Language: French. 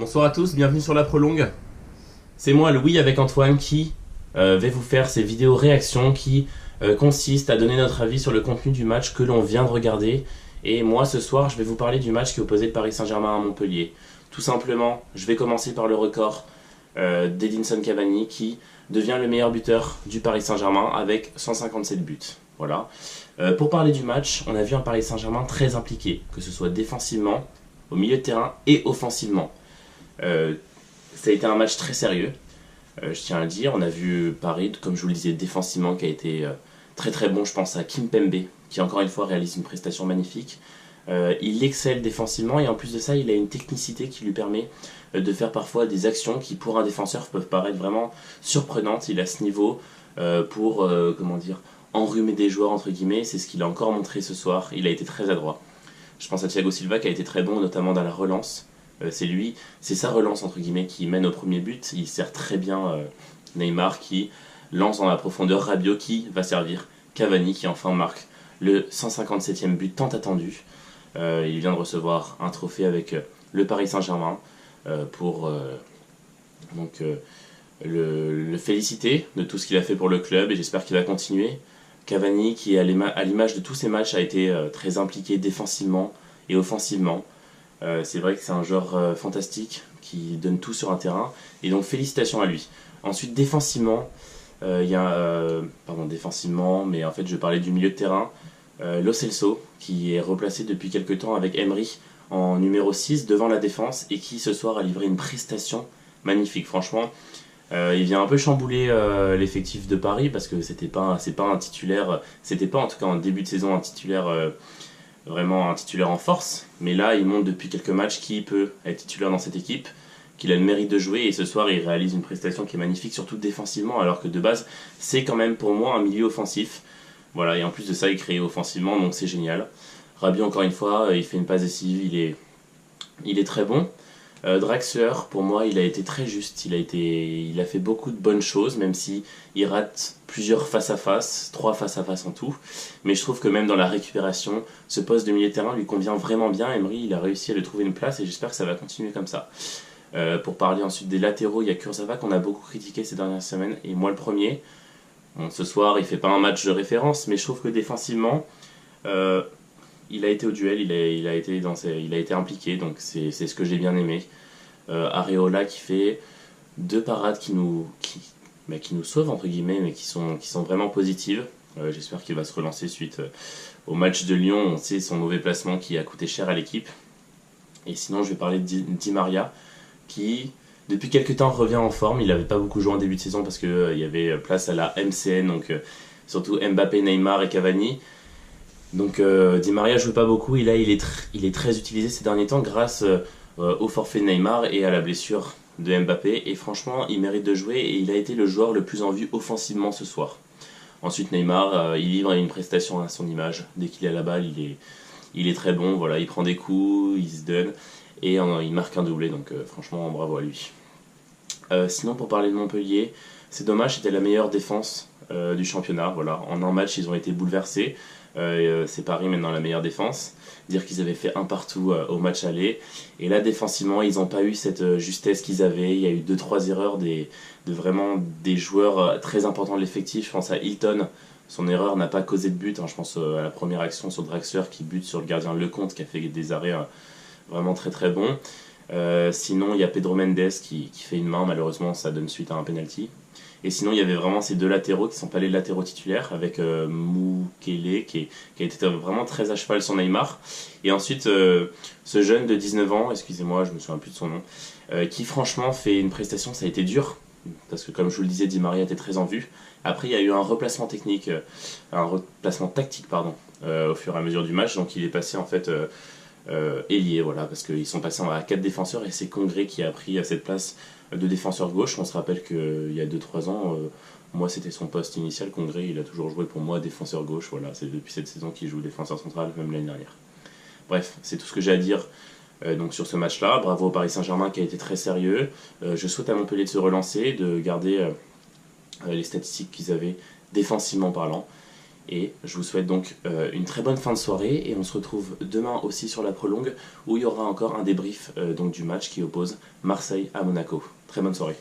Bonsoir à tous, bienvenue sur la prolongue. C'est moi, Louis, avec Antoine, qui vais vous faire ces vidéos réactions qui consistent à donner notre avis sur le contenu du match que l'on vient de regarder. Et moi, ce soir, je vais vous parler du match qui opposait le Paris Saint-Germain à Montpellier. Tout simplement, je vais commencer par le record d'Edinson Cavani, qui devient le meilleur buteur du Paris Saint-Germain avec 157 buts. Voilà. Pour parler du match, on a vu un Paris Saint-Germain très impliqué, que ce soit défensivement, au milieu de terrain et offensivement. Ça a été un match très sérieux, je tiens à le dire. On a vu Paris, comme je vous le disais, défensivement, qui a été très très bon. Je pense à Kimpembe, qui encore une fois réalise une prestation magnifique. Il excelle défensivement et en plus de ça, il a une technicité qui lui permet de faire parfois des actions qui, pour un défenseur, peuvent paraître vraiment surprenantes. Il a ce niveau pour, enrhumer des joueurs, entre guillemets. C'est ce qu'il a encore montré ce soir. Il a été très adroit. Je pense à Thiago Silva, qui a été très bon, notamment dans la relance. C'est sa relance entre guillemets qui mène au premier but. Il sert très bien Neymar qui lance dans la profondeur, Rabiot qui va servir Cavani qui enfin marque le 157e but tant attendu. Il vient de recevoir un trophée avec le Paris Saint-Germain pour le féliciter de tout ce qu'il a fait pour le club et j'espère qu'il va continuer. Cavani qui à l'image de tous ses matchs a été très impliqué défensivement et offensivement. C'est vrai que c'est un joueur fantastique qui donne tout sur un terrain et donc félicitations à lui. Ensuite défensivement, défensivement, mais en fait je parlais du milieu de terrain, Lo Celso qui est replacé depuis quelques temps avec Emery en numéro 6 devant la défense et qui ce soir a livré une prestation magnifique. Franchement, il vient un peu chambouler l'effectif de Paris parce que c'est pas un titulaire, c'était pas en tout cas en début de saison un titulaire vraiment un titulaire en force, mais là il montre depuis quelques matchs qu'il peut être titulaire dans cette équipe, qu'il a le mérite de jouer et ce soir il réalise une prestation qui est magnifique, surtout défensivement, alors que de base c'est quand même pour moi un milieu offensif. Voilà, et en plus de ça il crée offensivement, donc c'est génial. Rabiot encore une fois, il fait une passe décisive, il est très bon. Draxler, pour moi, il a été très juste. Il a fait beaucoup de bonnes choses, même si il rate plusieurs face-à-face, 3 face-à-face en tout. Mais je trouve que même dans la récupération, ce poste de milieu de terrain lui convient vraiment bien. Emery, il a réussi à lui trouver une place et j'espère que ça va continuer comme ça. Pour parler ensuite des latéraux, il y a Kurzawa qu'on a beaucoup critiqué ces dernières semaines, et moi le premier. Bon, ce soir, il fait pas un match de référence, mais je trouve que défensivement, il a été au duel, il a été impliqué, donc c'est ce que j'ai bien aimé. Areola qui fait 2 parades qui nous sauvent entre guillemets, mais qui sont vraiment positives. J'espère qu'il va se relancer suite au match de Lyon. On sait son mauvais placement qui a coûté cher à l'équipe. Et sinon, je vais parler de Di Maria qui depuis quelques temps revient en forme. Il n'avait pas beaucoup joué en début de saison parce qu'il y avait place à la MCN, donc surtout Mbappé, Neymar et Cavani. Donc Di Maria joue pas beaucoup et là il est très utilisé ces derniers temps grâce au forfait de Neymar et à la blessure de Mbappé, et franchement il mérite de jouer et il a été le joueur le plus en vue offensivement ce soir. Ensuite Neymar, il livre une prestation à son image, dès qu'il est à la balle il est très bon, voilà, il prend des coups, il se donne et il marque un doublé, donc franchement bravo à lui. Sinon pour parler de Montpellier, c'est dommage, c'était la meilleure défense du championnat, voilà. En un match ils ont été bouleversés. C'est Paris maintenant la meilleure défense. Dire qu'ils avaient fait un partout au match aller, et là défensivement ils n'ont pas eu cette justesse qu'ils avaient. Il y a eu 2-3 erreurs vraiment des joueurs très importants de l'effectif. Je pense à Hilton, son erreur n'a pas causé de but, hein. Je pense à la première action sur Draxler qui bute sur le gardien Lecomte qui a fait des arrêts vraiment très très bons. Sinon il y a Pedro Mendes qui fait une main, malheureusement ça donne suite à un penalty. Et sinon, il y avait vraiment ces 2 latéraux qui ne sont pas les latéraux titulaires, avec Mukele qui a été vraiment très à cheval sur Neymar. Et ensuite, ce jeune de 19 ans, excusez-moi, je me souviens plus de son nom, qui franchement fait une prestation, ça a été dur, parce que comme je vous le disais, Di Maria était très en vue. Après, il y a eu un replacement tactique, au fur et à mesure du match, donc il est passé en fait ailier, voilà, parce qu'ils sont passés à 4 défenseurs et c'est Congré qui a pris cette place de défenseur gauche. On se rappelle qu'il y a 2-3 ans, moi c'était son poste initial. Congré, il a toujours joué pour moi défenseur gauche, voilà, c'est depuis cette saison qu'il joue défenseur central, même l'année dernière. Bref, c'est tout ce que j'ai à dire donc sur ce match-là. Bravo au Paris Saint-Germain qui a été très sérieux. Je souhaite à Montpellier de se relancer, de garder les statistiques qu'ils avaient défensivement parlant. Et je vous souhaite donc une très bonne fin de soirée et on se retrouve demain aussi sur la prolongue où il y aura encore un débrief donc du match qui oppose Marseille à Monaco. Très bonne soirée.